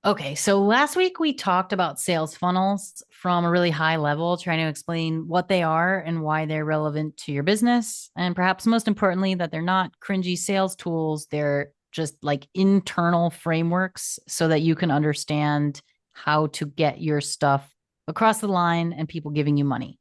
Okay, so last week we talked about sales funnels from a really high level, trying to explain what they are and why they're relevant to your business. And perhaps most importantly, that they're not cringy sales tools. They're just like internal frameworks so that you can understand how to get your stuff across the line and people giving you money.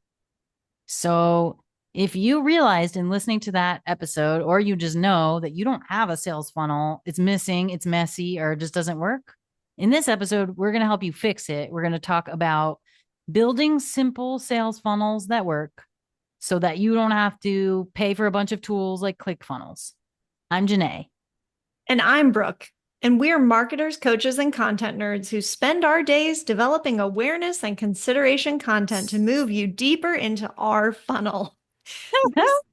So if you realized in listening to that episode, or you just know that you don't have a sales funnel, it's missing, it's messy, or it just doesn't work, in this episode, we're going to help you fix it. We're going to talk about building simple sales funnels that work so that you don't have to pay for a bunch of tools like ClickFunnels. I'm Janae. And I'm Brooke. And we're marketers, coaches, and content nerds who spend our days developing awareness and consideration content to move you deeper into our funnel.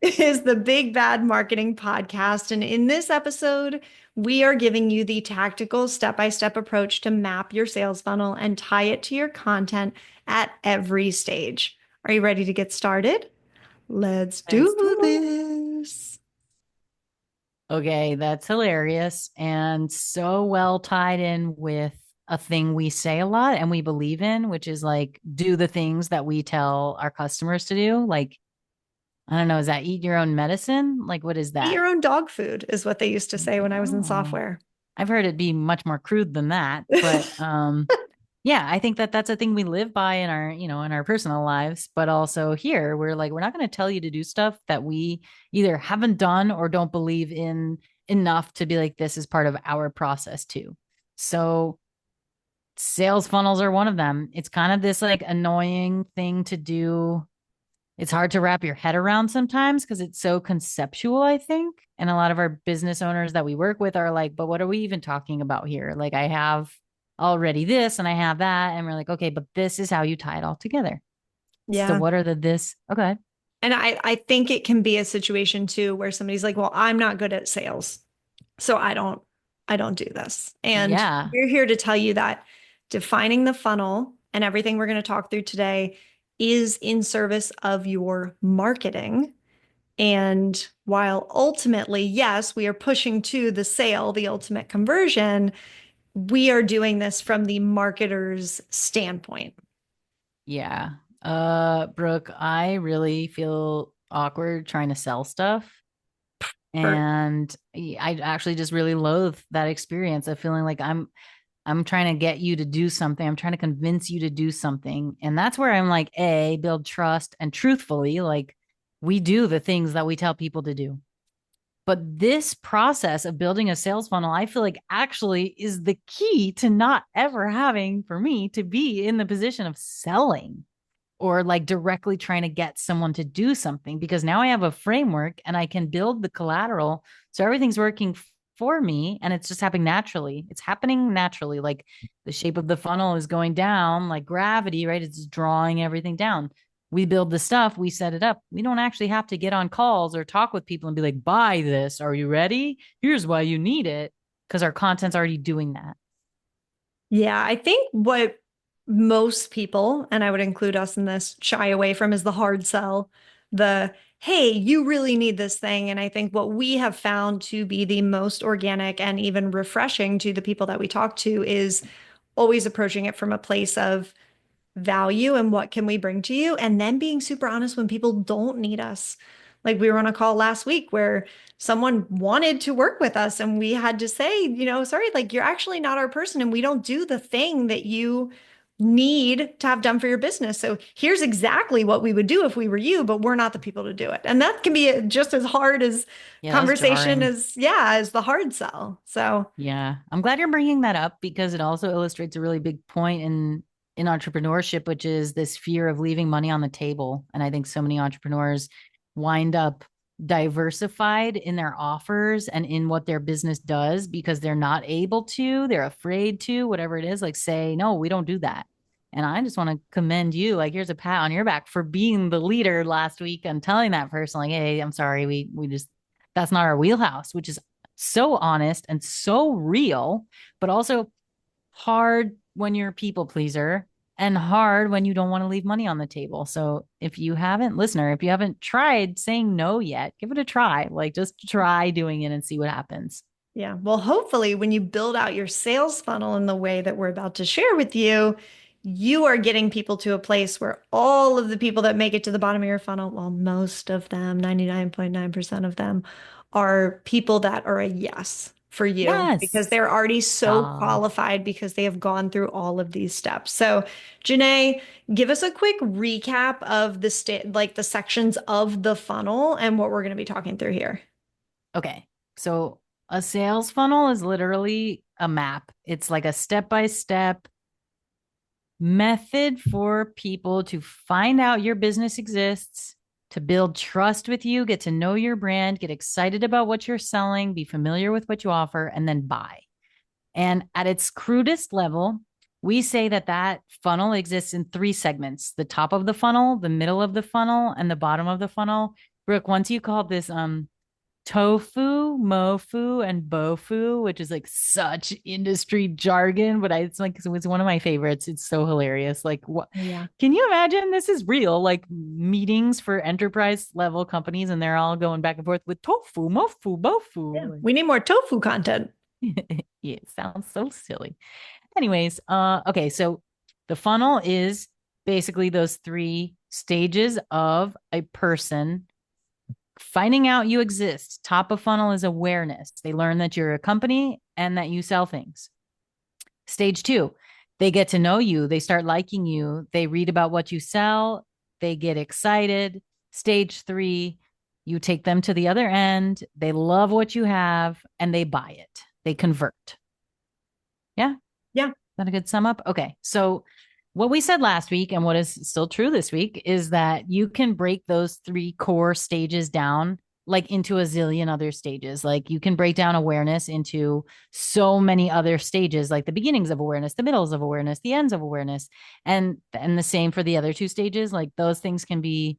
This is the Big Bad Marketing Podcast. And in this episode, we are giving you the tactical step by step approach to map your sales funnel and tie it to your content at every stage. Are you ready to get started? Let's Let's do do it. this. Okay, that's hilarious and so well tied in with a thing we say a lot and we believe in, which is like do the things that we tell our customers to do. Like, I don't know, is that eat your own medicine? Like, what is Eat that? your own dog food is what they used to say when I was in Oh, software. I've heard it be much more crude than that, but yeah, I think that that's a thing we live by in our, in our personal lives, but also here we're like we're not going to tell you to do stuff that we either haven't done or don't believe in enough to be like this is part of our process too. So sales funnels are one of them. It's kind of this like annoying thing to do. It's hard to wrap your head around sometimes because it's so conceptual, I think. And a lot of our business owners that we work with are like, but what are we even talking about here? Like, I have already this and I have that. And we're like, okay, but this is how you tie it all together. So, Yeah. what are the this? Okay. And I think it can be a situation too where somebody's like, well, I'm not good at sales. So I don't do this. And Yeah. we're here to tell you that defining the funnel and everything we're going to talk through today is in service of your marketing. And while ultimately, yes, we are pushing to the sale, the ultimate conversion, we are doing this from the marketer's standpoint. Yeah. Brooke, I really feel awkward trying to sell stuff. For And I actually just really loathe that experience of feeling like I'm trying to get you to do something. I'm trying to convince you to do something. And that's where I'm like, A, build trust. And truthfully, like we do the things that we tell people to do. But this process of building a sales funnel, I feel like actually is the key to not ever having for me to be in the position of selling or like directly trying to get someone to do something because now I have a framework and I can build the collateral. So everything's working for me and it's just happening naturally. It's happening naturally. Like the shape of the funnel is going down like gravity, right? It's drawing everything down. We build the stuff, we set it up. We don't actually have to get on calls or talk with people and be like, buy this. Are you ready? Here's why you need it. Because our content's already doing that. Yeah, I think what most people, and I would include us in this, shy away from is the hard sell, the hey, you really need this thing. And I think what we have found to be the most organic and even refreshing to the people that we talk to is always approaching it from a place of value and what can we bring to you, and then being super honest when people don't need us. Like we were on a call last week where someone wanted to work with us and we had to say, sorry, like you're actually not our person and we don't do the thing that you need to have done for your business. So here's exactly what we would do if we were you, but we're not the people to do it. And that can be just as hard as Yeah, that's conversation jarring. as, yeah, as the hard sell. So Yeah. I'm glad you're bringing that up because it also illustrates a really big point in entrepreneurship, which is this fear of leaving money on the table. And I think so many entrepreneurs wind up diversified in their offers and in what their business does because they're not able to, they're afraid to, whatever it is, like say, no, we don't do that. And I just want to commend you. Like, here's a pat on your back for being the leader last week and telling that person, like, hey, I'm sorry, we just that's not our wheelhouse, which is so honest and so real, but also hard when you're a people pleaser and hard when you don't want to leave money on the table. So if you haven't, listener, if you haven't tried saying no yet, give it a try. Like just try doing it and see what happens. Yeah. Well, hopefully, when you build out your sales funnel in the way that we're about to share with you, you are getting people to a place where all of the people that make it to the bottom of your funnel, well, most of them, 99.9% of them, are people that are a yes for you because Yes. they're already so Ah. qualified because they have gone through all of these steps. So, Janae, give us a quick recap of the like the sections of the funnel and what we're going to be talking through here. Okay. So a sales funnel is literally a map. It's like a step by step method for people to find out your business exists, to build trust with you, get to know your brand, get excited about what you're selling, be familiar with what you offer, and then buy. And at its crudest level, we say that that funnel exists in three segments: the top of the funnel, the middle of the funnel, and the bottom of the funnel. Brooke, once you called this tofu, mofu, and bofu, which is like such industry jargon, but it's like it's one of my favorites. It's so hilarious. Like, what Oh, yeah. can you imagine? This is real, like meetings for enterprise level companies, and they're all going back and forth with tofu, mofu, Yeah. bofu. We need more tofu content. Like, yeah, it sounds so silly. Anyways, okay, so the funnel is basically those three stages of a person finding out you exist. Top of funnel is awareness. They learn that you're a company and that you sell things. Stage two, they get to know you. They start liking you. They read about what you sell. They get excited. Stage three, you take them to the other end. They love what you have and they buy it. They convert. Yeah. Is Yeah. that a good sum up? Okay. So, what we said last week and what is still true this week is that you can break those three core stages down like into a zillion other stages. Like you can break down awareness into so many other stages, like the beginnings of awareness, the middles of awareness, the ends of awareness. And the same for the other two stages. Like those things can be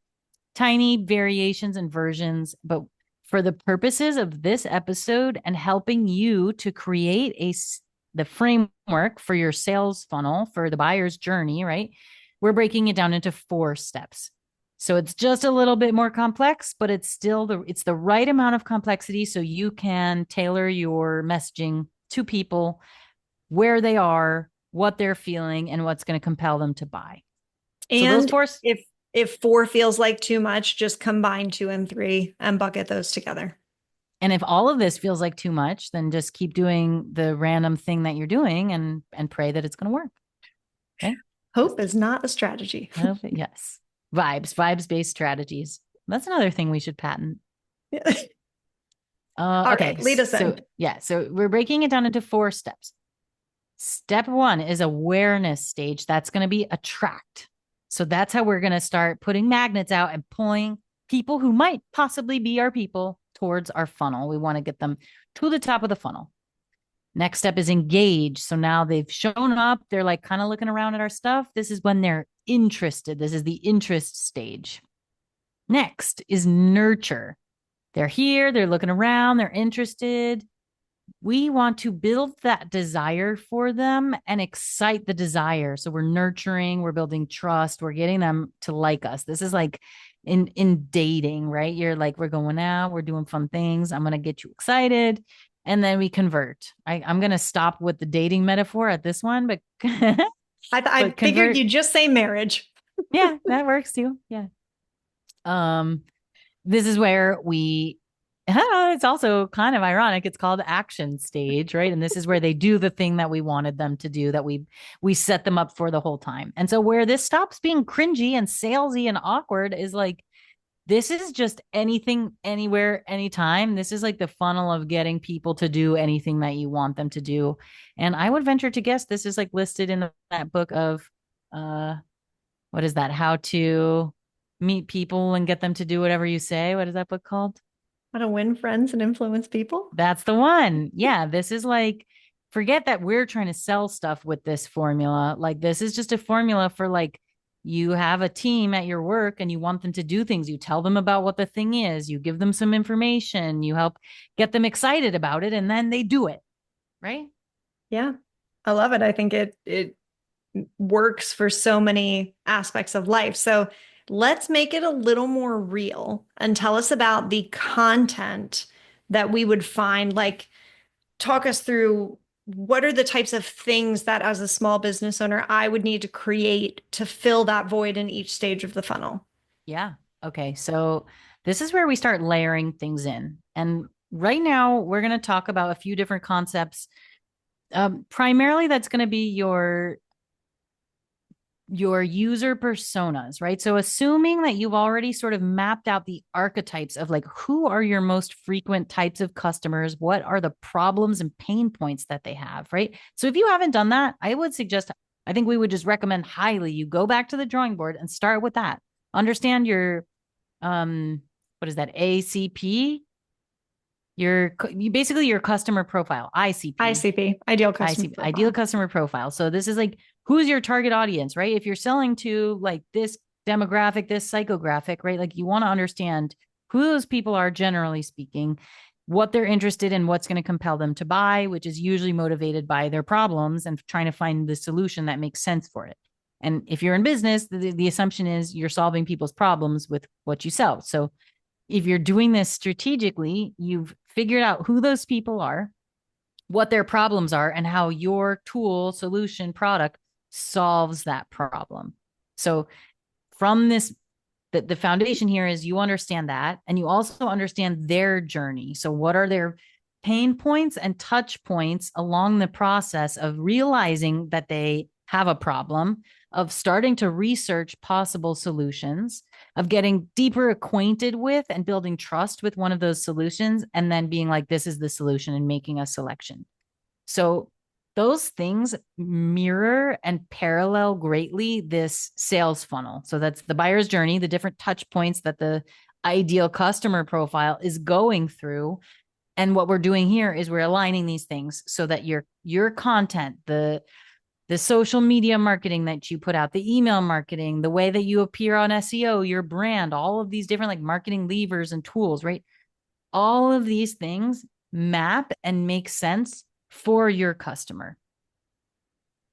tiny variations and versions, but for the purposes of this episode and helping you to create the framework for your sales funnel for the buyer's journey, right? We're breaking it down into 4 steps. So it's just a little bit more complex, but it's the right amount of complexity so you can tailor your messaging to people where they are, what they're feeling, and what's going to compel them to buy. So those And four. if four feels like too much, just combine two and three and bucket those together. And if all of this feels like too much, then just keep doing the random thing that you're doing and pray that it's going to work. Okay. Hope is not a strategy. Yes. Vibes based strategies. That's another thing we should patent. All Okay. right, lead us So, in. yeah. So we're breaking it down into 4 steps. Step one is awareness stage. That's going to be attract. So that's how we're going to start putting magnets out and pulling people who might possibly be our people towards our funnel. We want to get them to the top of the funnel. Next step is engage. So now they've shown up. They're like kind of looking around at our stuff. This is when they're interested. This is the interest stage. Next is nurture. They're here. They're looking around. They're interested. We want to build that desire for them and excite the desire. So we're nurturing, we're building trust, we're getting them to like us. This is like in dating, right? You're like, we're going out, we're doing fun things. I'm gonna get you excited. And then we convert. I'm gonna stop with the dating metaphor at this one, but I but figured convert, you'd just say marriage. yeah, that works too. Yeah. Um, this is where we it's also kind of ironic. It's called action stage, right? And this is where they do the thing that we wanted them to do, that we set them up for the whole time. And so where this stops being cringy and salesy and awkward is like this is just anything, anywhere, anytime. This is like the funnel of getting people to do anything that you want them to do. And I would venture to guess this is like listed in that book of uh what is that? How to meet people and get them to do whatever you say. What is that book called? How to win friends and influence people. That's the one. Yeah, this is like, forget that we're trying to sell stuff with this formula. Like, this is just a formula for like, you have a team at your work and you want them to do things. You tell them about what the thing is, you give them some information, you help get them excited about it, and then they do it. Right. Yeah. I love it. I think it works for so many aspects of life. So let's make it a little more real and tell us about the content that we would find. Like, talk us through what are the types of things that as a small business owner I would need to create to fill that void in each stage of the funnel. Yeah. Okay. So this is where we start layering things in. And right now, we're going to talk about a few different concepts. Primarily, that's going to be your user personas, right? So assuming that you've already sort of mapped out the archetypes of like who are your most frequent types of customers, what are the problems and pain points that they have, right? So if you haven't done that, I would suggest I think we would just recommend highly you go back to the drawing board and start with that. Understand your what is that? ACP, you basically your customer profile, ICP. ICP, ideal I customer see. Ideal profile. customer profile. So this is like who's your target audience, right? If you're selling to like this demographic, this psychographic, right? Like you want to understand who those people are generally speaking, what they're interested in, what's going to compel them to buy, which is usually motivated by their problems and trying to find the solution that makes sense for it. And if you're in business, the assumption is you're solving people's problems with what you sell. So if you're doing this strategically, you've figured out who those people are, what their problems are, and how your tool, solution, product solves that problem. So from this, the foundation here is you understand that, and you also understand their journey. So what are their pain points and touch points along the process of realizing that they have a problem, of starting to research possible solutions, of getting deeper acquainted with and building trust with one of those solutions, and then being like, this is the solution and making a selection. So those things mirror and parallel greatly this sales funnel. So that's the buyer's journey, the different touch points that the ideal customer profile is going through. And what we're doing here is we're aligning these things so that your content, the social media marketing that you put out, the email marketing, the way that you appear on SEO, your brand, all of these different like marketing levers and tools, right? All of these things map and make sense for your customer.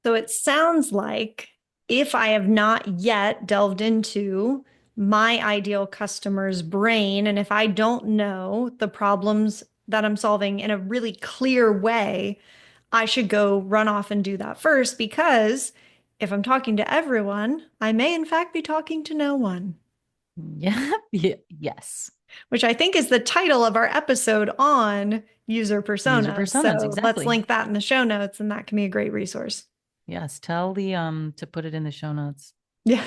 So it sounds like if I have not yet delved into my ideal customer's brain, and if I don't know the problems that I'm solving in a really clear way, I should go run off and do that first because if I'm talking to everyone, I may in fact be talking to no one, Yeah. Yes. which I think is the title of our episode on user User personas. personas. So let's Exactly. link that in the show notes, and that can be a great resource. Yes. Tell the to put it in the show notes. Yeah,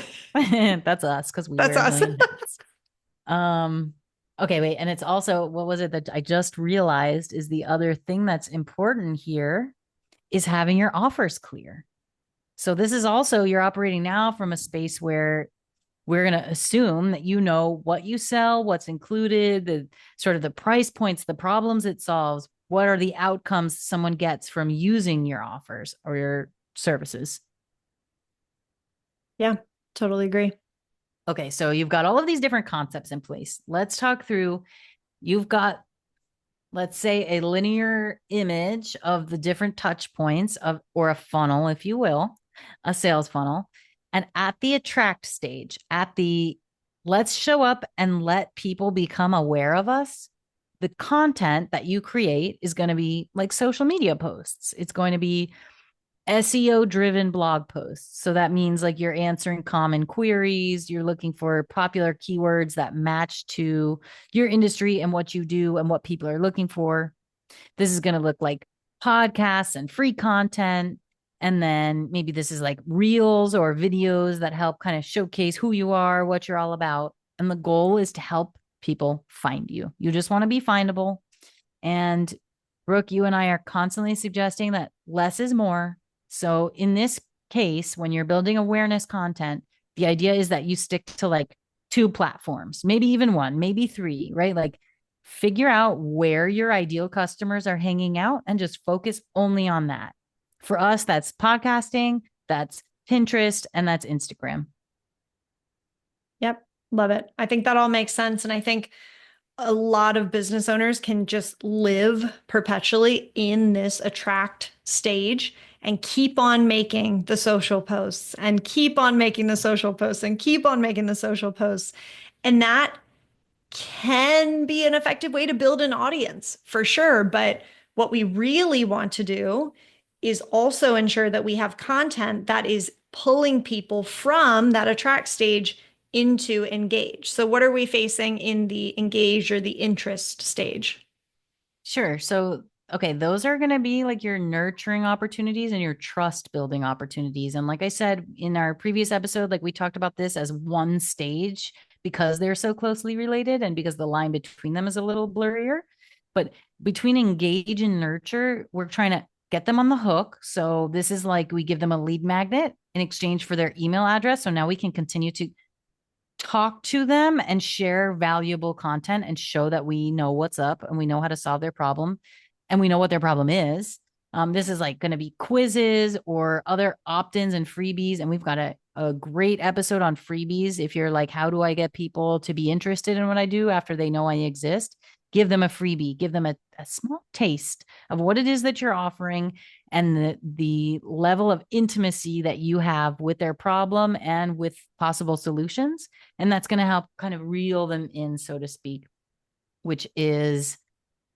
That's us because we that's wear a us. million hats. Um, okay, wait. And it's also, what was it that I just realized is the other thing that's important here is having your offers clear. So this is also, you're operating now from a space where we're going to assume that you know what you sell, what's included, the sort of the price points, the problems it solves, what are the outcomes someone gets from using your offers or your services. Yeah, totally agree. Okay, so you've got all of these different concepts in place. Let's talk through. You've got, let's say, a linear image of the different touch points of, or a funnel, if you will, a sales funnel. And at the attract stage, at the let's show up and let people become aware of us, the content that you create is going to be like social media posts. It's going to be SEO driven blog posts. So that means like you're answering common queries, you're looking for popular keywords that match to your industry and what you do and what people are looking for. This is going to look like podcasts and free content. And then maybe this is like reels or videos that help kind of showcase who you are, what you're all about. And the goal is to help people find you. You just want to be findable. And Brooke, you and I are constantly suggesting that less is more. So in this case, when you're building awareness content, the idea is that you stick to like two platforms, maybe even one, maybe three, right? Like figure out where your ideal customers are hanging out and just focus only on that. For us, that's podcasting, that's Pinterest, and that's Instagram. Yep, love it. I think that all makes sense. And I think a lot of business owners can just live perpetually in this attract stage and keep on making the social posts and keep on making the social posts and keep on making the social posts. And that can be an effective way to build an audience for sure. But what we really want to do is also ensure that we have content that is pulling people from that attract stage into engage. So, what are we facing in the engage or the interest stage? Sure. So, okay, those are going to be like your nurturing opportunities and your trust building opportunities. And like I said in our previous episode, like we talked about this as one stage because they're so closely related and because the line between them is a little blurrier. But between engage and nurture, we're trying to get them on the hook. So, this is like we give them a lead magnet in exchange for their email address. So now we can continue to talk to them and share valuable content and show that we know what's up and we know how to solve their problem and we know what their problem is. This is like going to be quizzes or other opt-ins and freebies. And we've got a great episode on freebies. If you're like, how do I get people to be interested in what I do after they know I exist? Give them a freebie, give them a small taste of what it is that you're offering and the level of intimacy that you have with their problem and with possible solutions. And that's going to help kind of reel them in, so to speak, which is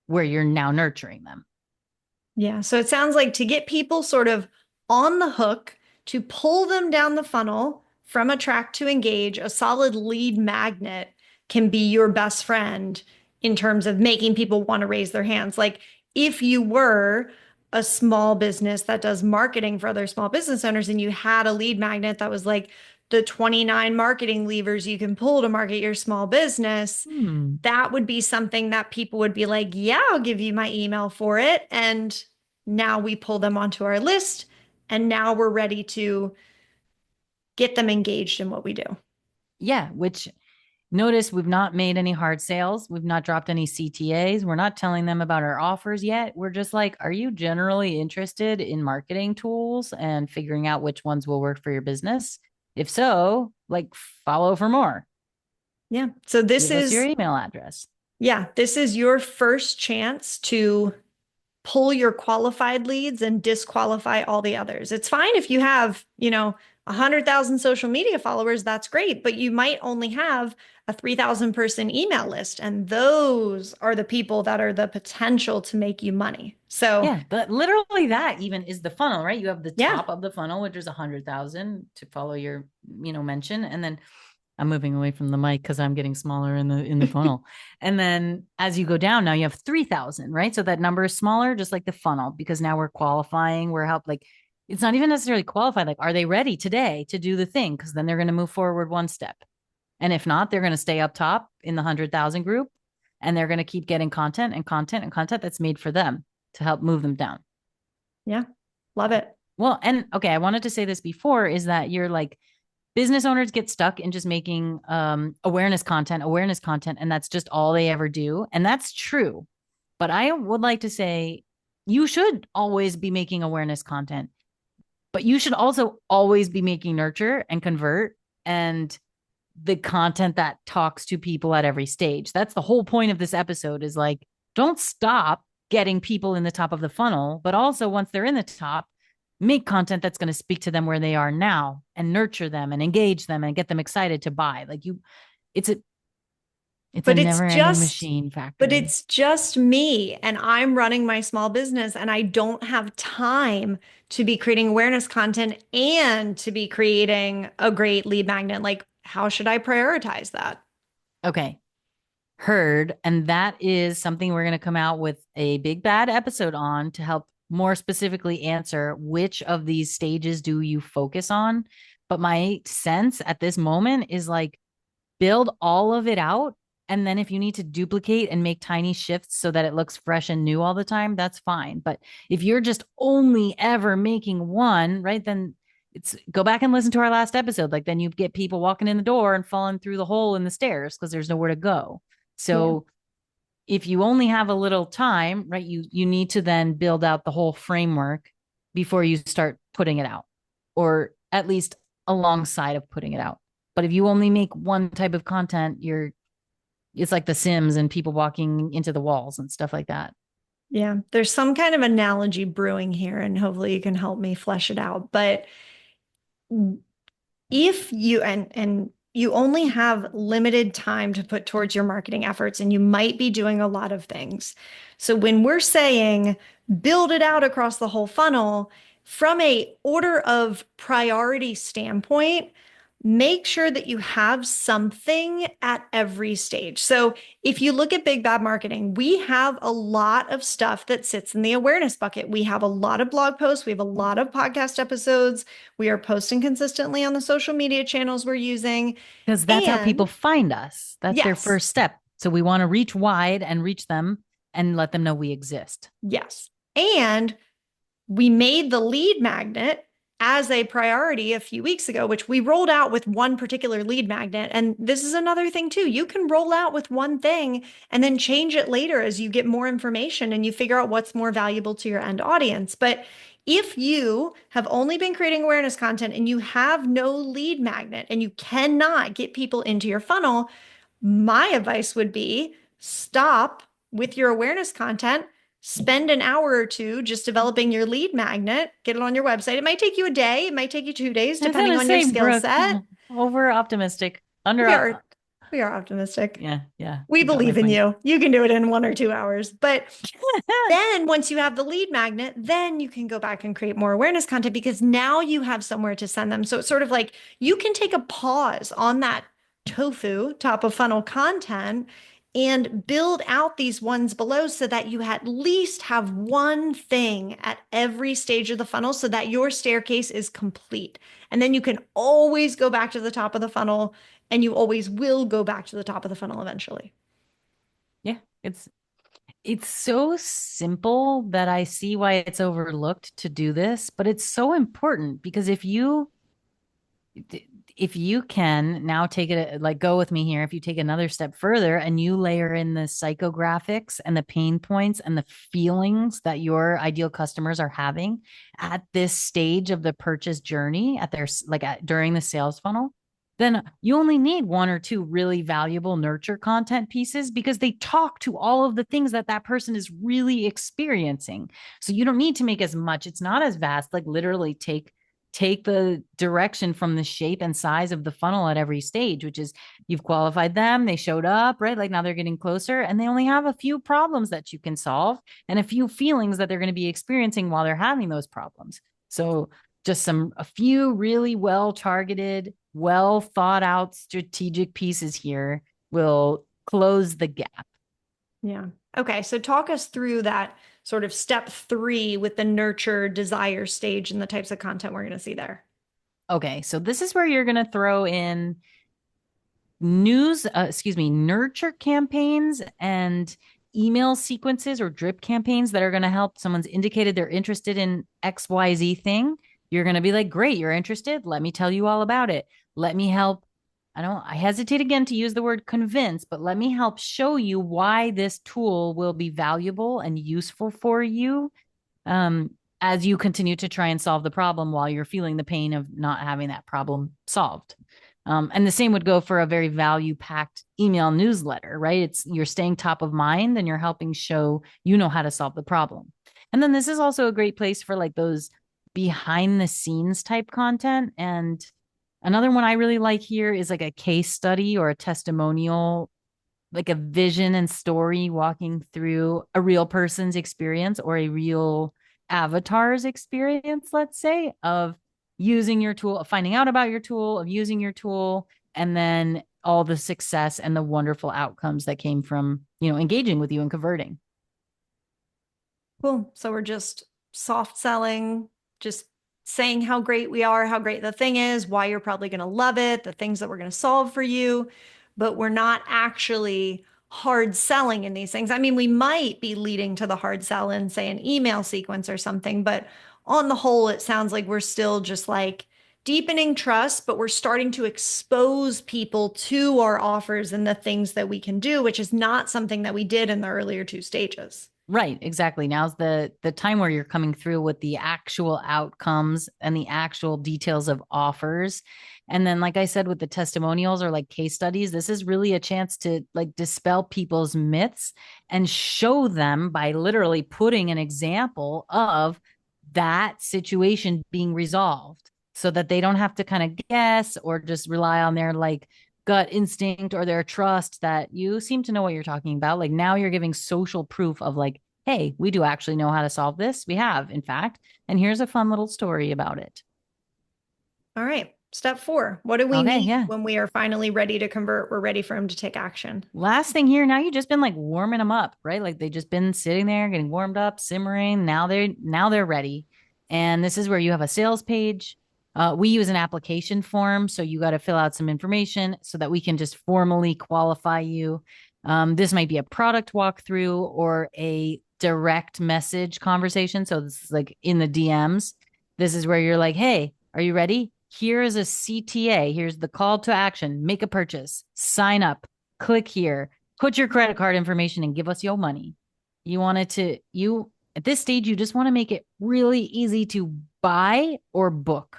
where you're now nurturing them. Yeah. So it sounds like to get people sort of on the hook, to pull them down the funnel from attract to engage, a solid lead magnet can be your best friend in terms of making people want to raise their hands. Like if you were a small business that does marketing for other small business owners and you had a lead magnet that was like the 29 marketing levers you can pull to market your small business, that would be something that people would be like, yeah, I'll give you my email for it. And now we pull them onto our list. And now we're ready to get them engaged in what we do. Yeah, which notice we've not made any hard sales. We've not dropped any CTAs. We're not telling them about our offers yet. We're just like, are you generally interested in marketing tools and figuring out which ones will work for your business? If so, like follow for more. Yeah. So this Give us your is, email address. yeah, this is your first chance to pull your qualified leads and disqualify all the others. It's fine if you have, 100,000 social media followers, that's great, but you might only have a 3,000 person email list. And those are the people that are the potential to make you money. So, Yeah, but literally that even is the funnel, right? You have the yeah, top of the funnel, which is 100,000 to follow your, mention. And then I'm moving away from the mic because I'm getting smaller in the funnel. And then as you go down, now you have 3,000, right? So that number is smaller, just like the funnel, because now we're qualifying. We're help like it's not even necessarily qualified. Like, are they ready today to do the thing? Because then they're going to move forward one step. And if not, they're going to stay up top in the 100,000 group and they're going to keep getting content and content and content that's made for them to help move them down. yeah, love it. Well, and okay, I wanted to say this before is that you're like, business owners get stuck in just making awareness content, and that's just all they ever do. And that's true. But I would like to say you should always be making awareness content, but you should also always be making nurture and convert and the content that talks to people at every stage. That's the whole point of this episode is like, don't stop getting people in the top of the funnel, but also once they're in the top, make content that's going to speak to them where they are now and nurture them and engage them and get them excited to buy. Like it's a it's a But it's never ending just machine but factory. it's just me and I'm running my small business and I don't have time to be creating awareness content and to be creating a great lead magnet. Like, how should I prioritize that? Okay. Heard. And that is something we're going to come out with a big bad episode on to help more specifically answer which of these stages do you focus on. But my sense at this moment is like build all of it out. And then if you need to duplicate and make tiny shifts so that it looks fresh and new all the time, that's fine. But if you're just only ever making one, right, then it's go back and listen to our last episode. Like then you get people walking in the door and falling through the hole in the stairs because there's nowhere to go. Yeah. So if you only have a little time, right, you need to then build out the whole framework before you start putting it out, or at least alongside of putting it out. But if you only make one type of content, it's like The Sims and people walking into the walls and stuff like that. Yeah. There's some kind of analogy brewing here, and hopefully you can help me flesh it out. But if you and you only have limited time to put towards your marketing efforts, and you might be doing a lot of things. So when we're saying build it out across the whole funnel, from a order of priority standpoint, make sure that you have something at every stage. So if you look at Big Bad Marketing, we have a lot of stuff that sits in the awareness bucket. We have a lot of blog posts, we have a lot of podcast episodes, we are posting consistently on the social media channels we're using. Because that's how And people find us. That's their yes, first step. So we want to reach wide and reach them and let them know we exist. yes. And we made the lead magnet as a priority a few weeks ago, which we rolled out with one particular lead magnet. And this is another thing too. You can roll out with one thing and then change it later as you get more information and you figure out what's more valuable to your end audience. But if you have only been creating awareness content and you have no lead magnet and you cannot get people into your funnel, my advice would be stop with your awareness content, spend an hour or two just developing your lead magnet, get it on your website. It might take you a day, it might take you 2 days, I was depending gonna on your say, skill Brooke, set. over optimistic. We are we are optimistic. Yeah, yeah, We you got my believe in point. you. You can do it in 1 or 2 hours. But then once you have the lead magnet, then you can go back and create more awareness content because now you have somewhere to send them. So it's sort of like you can take a pause on that tofu top of funnel content and build out these ones below so that you at least have one thing at every stage of the funnel so that your staircase is complete. And then you can always go back to the top of the funnel and you always will go back to the top of the funnel eventually. Yeah, it's so simple that I see why it's overlooked to do this, but it's so important because if you can now take it, like, go with me here, if you take another step further and you layer in the psychographics and the pain points and the feelings that your ideal customers are having at this stage of the purchase journey, at their during the sales funnel, then you only need one or two really valuable nurture content pieces because they talk to all of the things that that person is really experiencing. So you don't need to make as much. It's not as vast. Like, literally take the direction from the shape and size of the funnel at every stage, which is you've qualified them, they showed up, right? Like, now they're getting closer and they only have a few problems that you can solve and a few feelings that they're going to be experiencing while they're having those problems. So just a few really well targeted, well thought out strategic pieces here will close the gap. Yeah. Okay. So talk us through that sort of step 3 with the nurture desire stage and the types of content we're going to see there. Okay, so this is where you're going to throw in nurture campaigns and email sequences or drip campaigns that are going to help. Someone's indicated they're interested in XYZ thing. You're going to be like, great, you're interested. Let me tell you all about it. Let me help. I hesitate again to use the word convince, but let me help show you why this tool will be valuable and useful for you, um, as you continue to try and solve the problem while you're feeling the pain of not having that problem solved. And the same would go for a very value packed email newsletter, right? You're staying top of mind and you're helping show you know how to solve the problem. And then this is also a great place for like those behind the scenes type content. And another one I really like here is like a case study or a testimonial, like a vision and story walking through a real person's experience or a real avatar's experience, let's say, of using your tool, of finding out about your tool, of using your tool, and then all the success and the wonderful outcomes that came from, engaging with you and converting. Cool. So we're just soft selling, just saying how great we are, how great the thing is, why you're probably going to love it, the things that we're going to solve for you, but we're not actually hard selling in these things. I mean, we might be leading to the hard sell in, say, an email sequence or something, but on the whole, it sounds like we're still just like deepening trust, but we're starting to expose people to our offers and the things that we can do, which is not something that we did in the earlier 2 stages. Right, exactly. Now's the time where you're coming through with the actual outcomes and the actual details of offers. And then, like I said, with the testimonials or like case studies, this is really a chance to like dispel people's myths and show them by literally putting an example of that situation being resolved. so that they don't have to kind of guess or just rely on their like gut instinct or their trust that you seem to know what you're talking about. Like now you're giving social proof of like, hey, we do actually know how to solve this. We have, in fact, and here's a fun little story about it. All right. Step 4. What do we Okay, need yeah. when we are finally ready to convert? We're ready for him to take action. Last thing here, now you've just been like warming them up, right? Like they just been sitting there getting warmed up, simmering. Now they're ready. And this is where you have a sales page. We use an application form, so you got to fill out some information so that we can just formally qualify you. This might be a product walkthrough or a direct message conversation. So this is like in the DMs. This is where you're like, "Hey, are you ready? Here is a CTA. Here's the call to action. Make a purchase. Sign up, click here, put your credit card information and give us your money." You want it to, you at this stage, you just want to make it really easy to buy or book.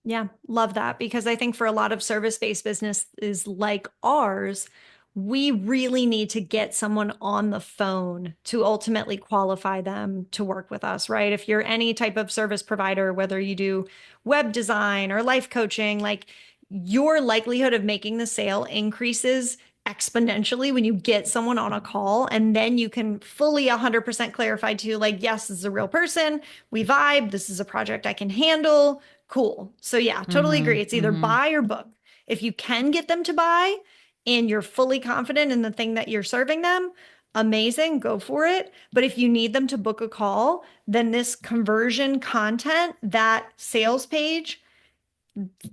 Yeah, love that because I think for a lot of service-based businesses like ours, we really need to get someone on the phone to ultimately qualify them to work with us, right? If you're any type of service provider, whether you do web design or life coaching, like your likelihood of making the sale increases exponentially when you get someone on a call and then you can fully 100% clarify to like, yes, this is a real person. We vibe. This is a project I can handle. Cool. So yeah, totally Mm-hmm. agree. It's either Mm-hmm. buy or book. If you can get them to buy and you're fully confident in the thing that you're serving them, amazing, go for it. But if you need them to book a call, then this conversion content, that sales page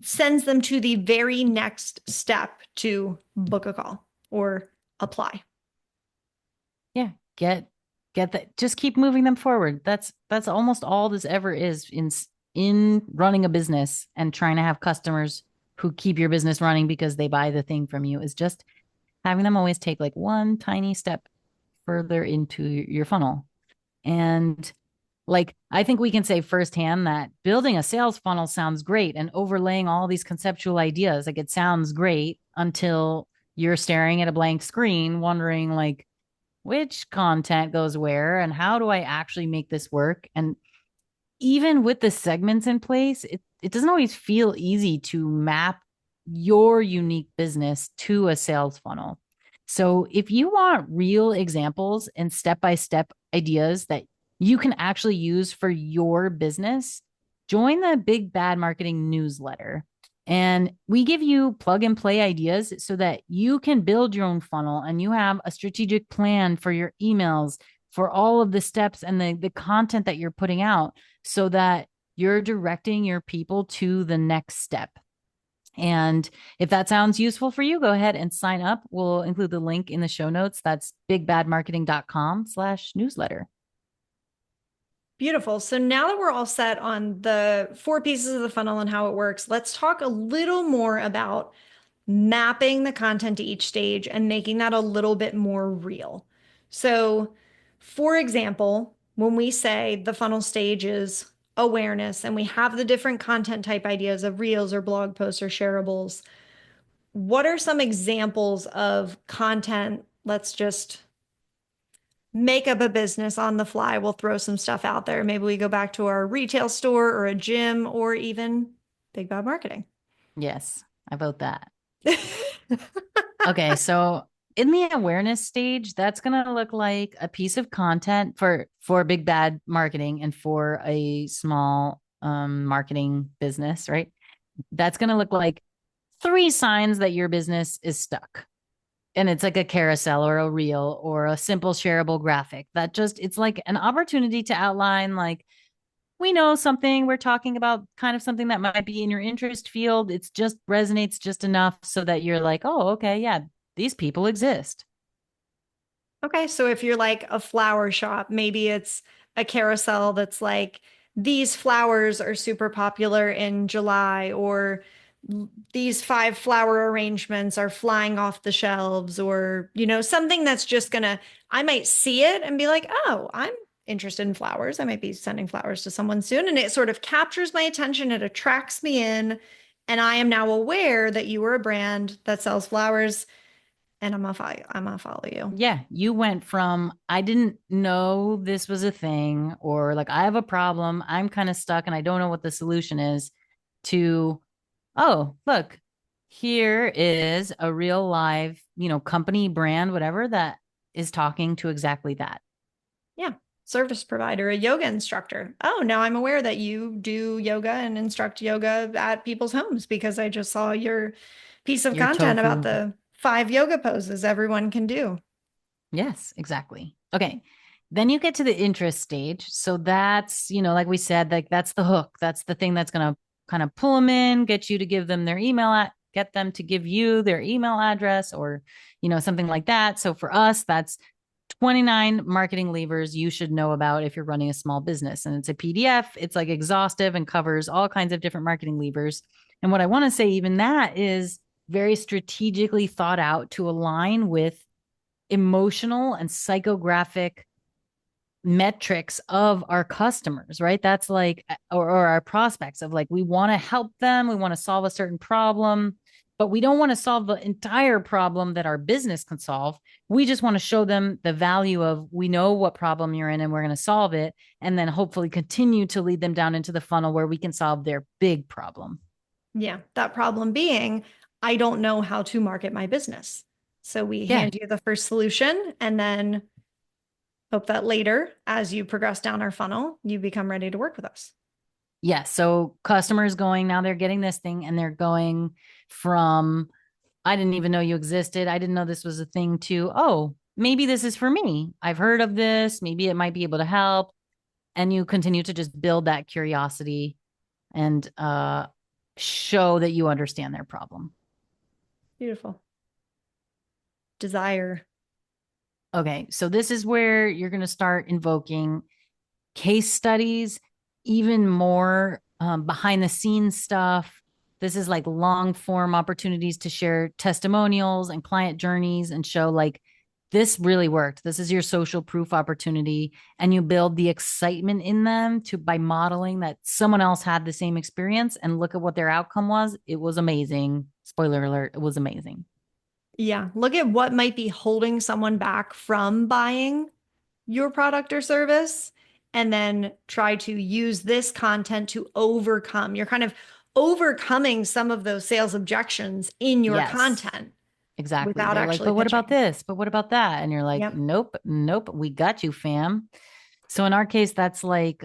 sends them to the very next step to book a call or apply. Yeah. Get that. Just keep moving them forward. That's almost all this ever is in running a business and trying to have customers who keep your business running because they buy the thing from you is just having them always take like one tiny step further into your funnel. And like, I think we can say firsthand that building a sales funnel sounds great and overlaying all these conceptual ideas, like it sounds great until you're staring at a blank screen, wondering like which content goes where and how do I actually make this work? And even with the segments in place, it doesn't always feel easy to map your unique business to a sales funnel. So if you want real examples and step-by-step ideas that you can actually use for your business, join the Big Bad Marketing newsletter. And we give you plug and play ideas so that you can build your own funnel and you have a strategic plan for your emails, for all of the steps and the content that you're putting out so that you're directing your people to the next step. And if that sounds useful for you, go ahead and sign up. We'll include the link in the show notes. That's bigbadmarketing.com/newsletter. Beautiful. So now that we're all set on the 4 pieces of the funnel and how it works, let's talk a little more about mapping the content to each stage and making that a little bit more real. So, for example, when we say the funnel stage is awareness and we have the different content type ideas of reels or blog posts or shareables, what are some examples of content? Let's just make up a business on the fly. We'll throw some stuff out there. Maybe we go back to our retail store or a gym or even Big Bad Marketing. Yes, I vote that. Okay, so in the awareness stage, that's going to look like a piece of content for Big Bad Marketing and for a small marketing business, right? That's going to look like 3 signs that your business is stuck. And it's like a carousel or a reel or a simple shareable graphic that just, it's like an opportunity to outline, like, we know something, we're talking about kind of something that might be in your interest field. It's just resonates just enough so that you're like, oh, okay, yeah, these people exist. Okay, so if you're like a flower shop, maybe it's a carousel that's like, these flowers are super popular in July, or these 5 flower arrangements are flying off the shelves, or, something that's just gonna, I might see it and be like, oh, I'm interested in flowers. I might be sending flowers to someone soon. And it sort of captures my attention, it attracts me in, and I am now aware that you are a brand that sells flowers and I'm gonna follow you. Yeah, you went from I didn't know this was a thing, or like I have a problem, I'm kind of stuck and I don't know what the solution is, to oh, look, here is a real live, company brand, whatever, that is talking to exactly that. Yeah. Service provider, a yoga instructor. Oh, now I'm aware that you do yoga and instruct yoga at people's homes because I just saw your piece of Your content about tofu. the 5 yoga poses everyone can do. Yes, exactly. Okay. Then you get to the interest stage. So that's, like we said, like that's the hook. That's the thing that's going to kind of pull them in, get you to give them their get them to give you their email address or, something like that. So for us, that's 29 marketing levers you should know about if you're running a small business. And it's a PDF. It's like exhaustive and covers all kinds of different marketing levers. And what I want to say, even that is very strategically thought out to align with emotional and psychographic metrics of our customers, right? That's like, or our prospects, of like, we want to help them, we want to solve a certain problem, but we don't want to solve the entire problem that our business can solve. We just want to show them the value of, we know what problem you're in and we're going to solve it. And then hopefully continue to lead them down into the funnel where we can solve their big problem. Yeah. That problem being, I don't know how to market my business. So we Yeah. hand you the first solution and then hope that later, as you progress down our funnel, you become ready to work with us. Yeah. So customers going, now they're getting this thing and they're going from, I didn't even know you existed. I didn't know this was a thing, to, oh, maybe this is for me. I've heard of this. Maybe it might be able to help. And you continue to just build that curiosity and show that you understand their problem. Beautiful. Desire. Okay. So this is where you're going to start invoking case studies, even more behind the scenes stuff. This is like long form opportunities to share testimonials and client journeys and show like this really worked. This is your social proof opportunity. And you build the excitement in them to by modeling that someone else had the same experience and look at what their outcome was. It was amazing. Spoiler alert, it was amazing. Yeah. Look at what might be holding someone back from buying your product or service, and then try to use this content to overcome. You're kind of overcoming some of those sales objections in your Yes. content Exactly. without They're like, actually but what about pitching. this? But what about that? And you're like, Yep. nope, nope, we got you, fam. So in our case, that's like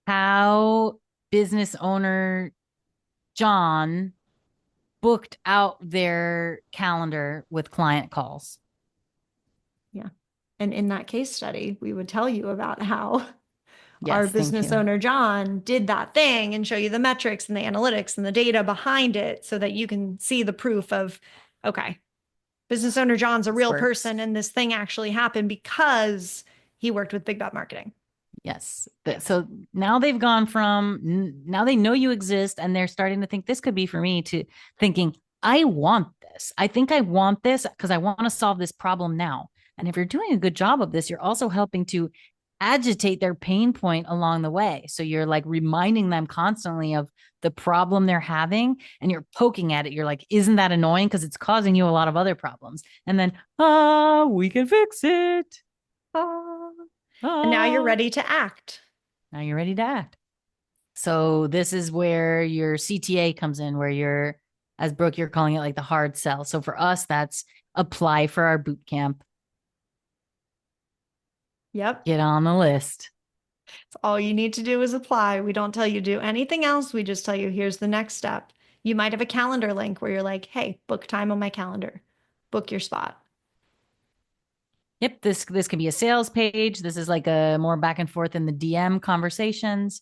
how business owner John booked out their calendar with client calls. Yeah. And in that case study, we would tell you about how our Yes, thank business you. owner, John, did that thing and show you the metrics and the analytics and the data behind it so that you can see the proof of, okay, business owner John's a This real works. person and this thing actually happened because he worked with Big Bot Marketing. Yes. Yes. So now they've gone from, now they know you exist and they're starting to think this could be for me, to thinking, I want this. I think I want this because I want to solve this problem now. And if you're doing a good job of this, you're also helping to agitate their pain point along the way. So you're like reminding them constantly of the problem they're having and you're poking at it. You're like, isn't that annoying? Because it's causing you a lot of other problems. And then, we can fix it. Ah. And now you're Ah. ready to act. Now you're ready to act. So this is where your CTA comes in, where you're, as Brooke, you're calling it like the hard sell. So for us, that's apply for our boot camp, Yep. get on the list. All you need to do is apply. We don't tell you to do anything else. We just tell you here's the next step. You might have a calendar link where you're like, hey, book time on my calendar, book your spot. Yep, this can be a sales page. This is like a more back and forth in the DM conversations,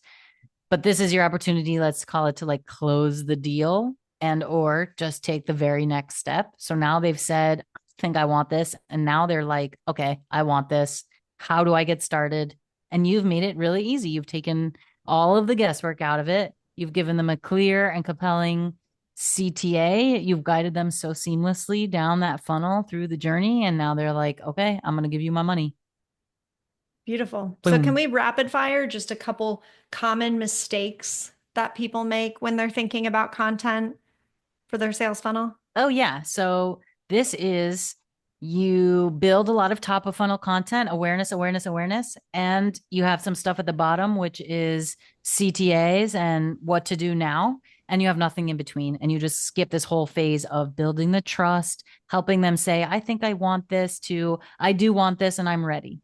but this is your opportunity, let's call it, to like close the deal and or just take the very next step. So now they've said, I think I want this, and now they're like, okay, I want this. How do I get started? And you've made it really easy. You've taken all of the guesswork out of it. You've given them a clear and compelling CTA. You've guided them so seamlessly down that funnel through the journey. And now they're like, okay, I'm going to give you my money. Beautiful. So can Boom. we rapid fire just a couple common mistakes that people make when they're thinking about content for their sales funnel? Oh, yeah. So This is you build a lot of top of funnel content, awareness, awareness, awareness, and you have some stuff at the bottom, which is CTAs and what to do now. And you have nothing in between. And you just skip this whole phase of building the trust, helping them say, I think I want this, to I do want this and I'm ready.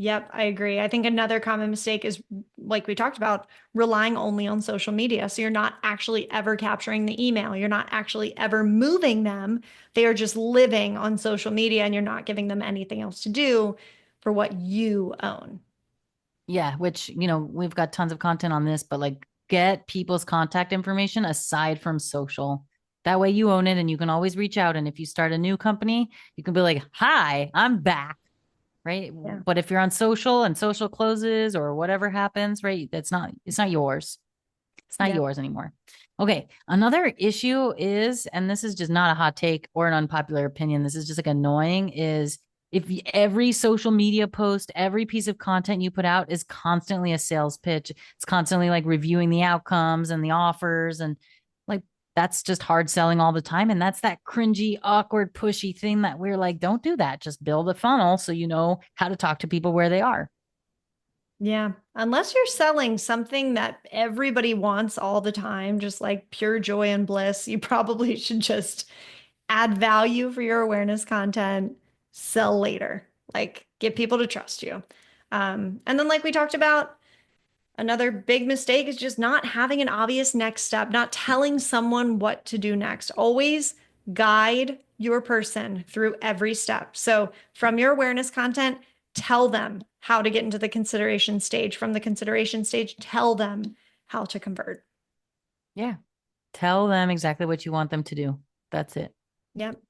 Yep, I agree. I think another common mistake is, like we talked about, relying only on social media. So you're not actually ever capturing the email. You're not actually ever moving them. They are just living on social media and you're not giving them anything else to do for what you own. Yeah, which, we've got tons of content on this, but like get people's contact information aside from social. That way you own it and you can always reach out. And if you start a new company, you can be like, hi, I'm back. Right. Yeah. But if you're on social and social closes or whatever happens, right, it's not yours. It's not Yep. yours anymore. Okay. Another issue is, and this is just not a hot take or an unpopular opinion, this is just like annoying, is if every social media post, every piece of content you put out is constantly a sales pitch, it's constantly like reviewing the outcomes and the offers and like that's just hard selling all the time. And that's that cringy, awkward, pushy thing that we're like, don't do that. Just build a funnel so you know how to talk to people where they are. Yeah. Unless you're selling something that everybody wants all the time, just like pure joy and bliss, you probably should just add value for your awareness content, sell later, like get people to trust you. And then, like we talked about, another big mistake is just not having an obvious next step, not telling someone what to do next. Always guide your person through every step. So, from your awareness content, tell them how to get into the consideration stage. From the consideration stage, tell them how to convert. Yeah. Tell them exactly what you want them to do. That's it. Yep.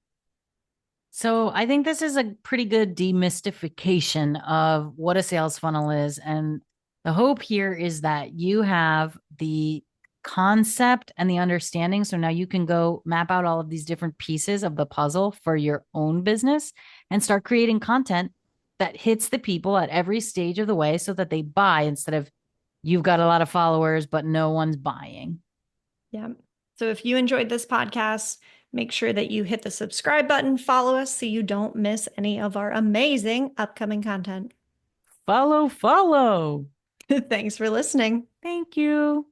So I think this is a pretty good demystification of what a sales funnel is. And the hope here is that you have the concept and the understanding. So now you can go map out all of these different pieces of the puzzle for your own business and start creating content that hits the people at every stage of the way so that they buy instead of you've got a lot of followers, but no one's buying. Yeah. So if you enjoyed this podcast, make sure that you hit the subscribe button, follow us so you don't miss any of our amazing upcoming content. Follow, follow. Thanks for listening. Thank you.